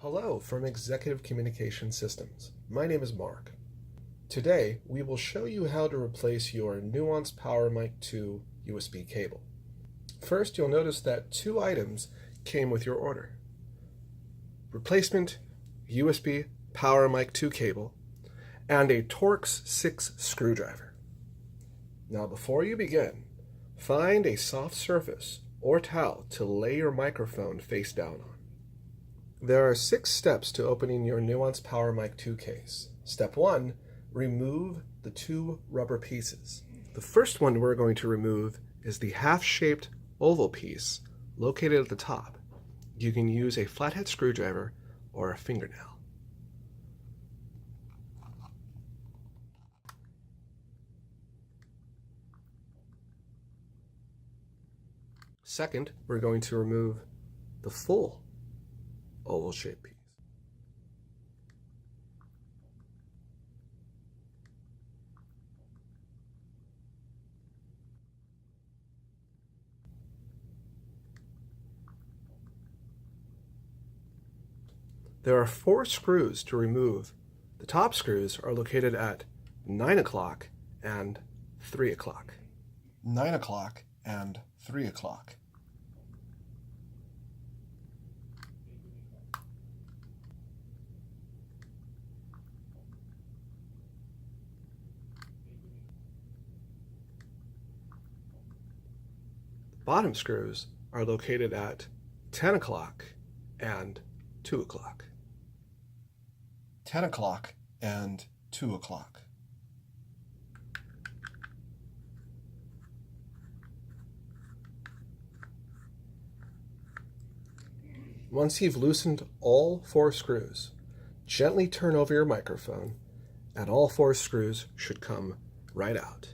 Hello from Executive Communication Systems. My name is Mark. Today we will show you how to replace your Nuance PowerMic II USB cable. First, you'll notice that two items came with your order. Replacement USB PowerMic II cable and a Torx 6 screwdriver. Now before you begin, find a soft surface or towel to lay your microphone face down on. There are 6 steps to opening your Nuance PowerMic II case. Step 1, remove the 2 rubber pieces. The first one we're going to remove is the half-shaped oval piece located at the top. You can use a flathead screwdriver or a fingernail. Second, we're going to remove the full oval-shaped piece. There are 4 screws to remove. The top screws are located at 9 o'clock and 3 o'clock. 9 o'clock and 3 o'clock. Bottom screws are located at 10 o'clock and 2 o'clock. 10 o'clock and 2 o'clock. Once you've loosened all 4 screws, gently turn over your microphone and all 4 screws should come right out.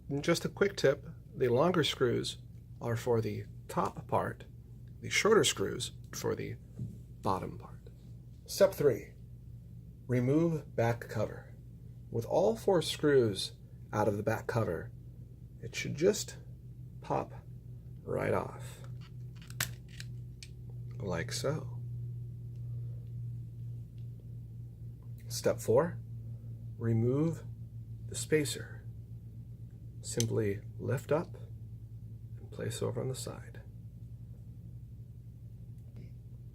And just a quick tip, the longer screws are for the top part, the shorter screws for the bottom part. Step 3, remove back cover. With all 4 screws out of the back cover, it should just pop right off, like so. Step 4, remove the spacer. Simply lift up and place over on the side.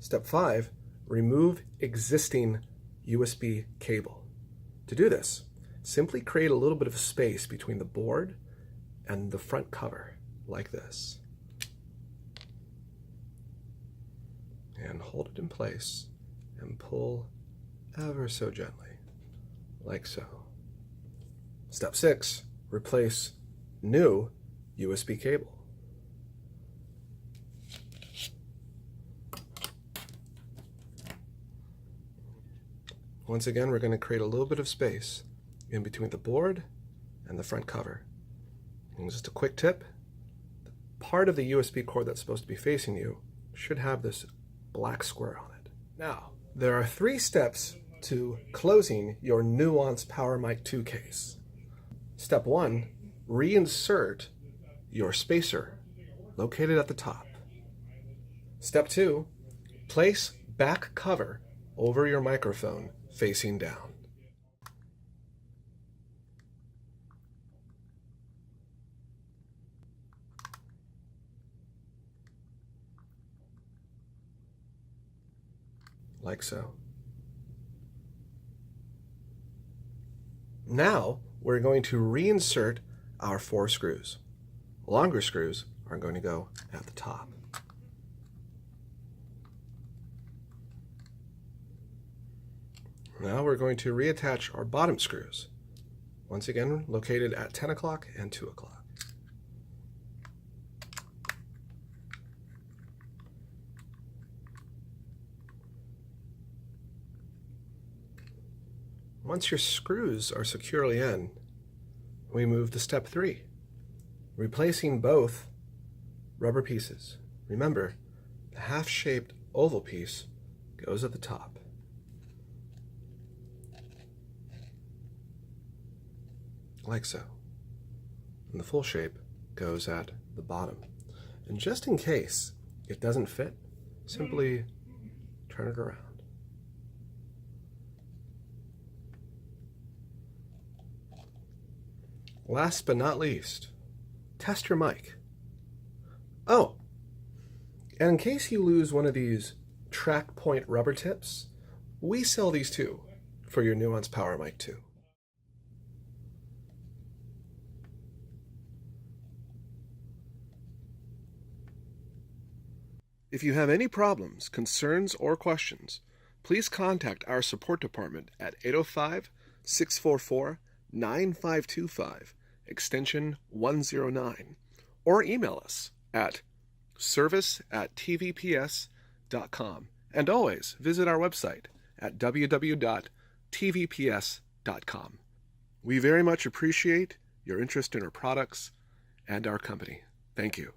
Step 5, remove existing USB cable. To do this, simply create a little bit of space between the board and the front cover, like this. And hold it in place and pull ever so gently, like so. Step 6, replace new USB cable. Once again, we're going to create a little bit of space in between the board and the front cover. And just a quick tip, the part of the USB cord that's supposed to be facing you should have this black square on it. Now, there are 3 steps to closing your Nuance PowerMic II case. Step 1, reinsert your spacer located at the top. Step 2, place back cover over your microphone facing down. Like so. Now we're going to reinsert our 4 screws. Longer screws are going to go at the top. Now we're going to reattach our bottom screws, once again located at 10 o'clock and 2 o'clock. Once your screws are securely in, we move to step 3, replacing both rubber pieces. Remember, the half-shaped oval piece goes at the top. Like so. And the full shape goes at the bottom. And just in case it doesn't fit, simply turn it around. Last but not least, test your mic. Oh, and in case you lose one of these track point rubber tips, we sell these too for your Nuance PowerMic II. If you have any problems, concerns, or questions, please contact our support department at 805-644-9525, extension 109, or email us at service@tvps.com. And always visit our website at www.tvps.com. We very much appreciate your interest in our products and our company. Thank you.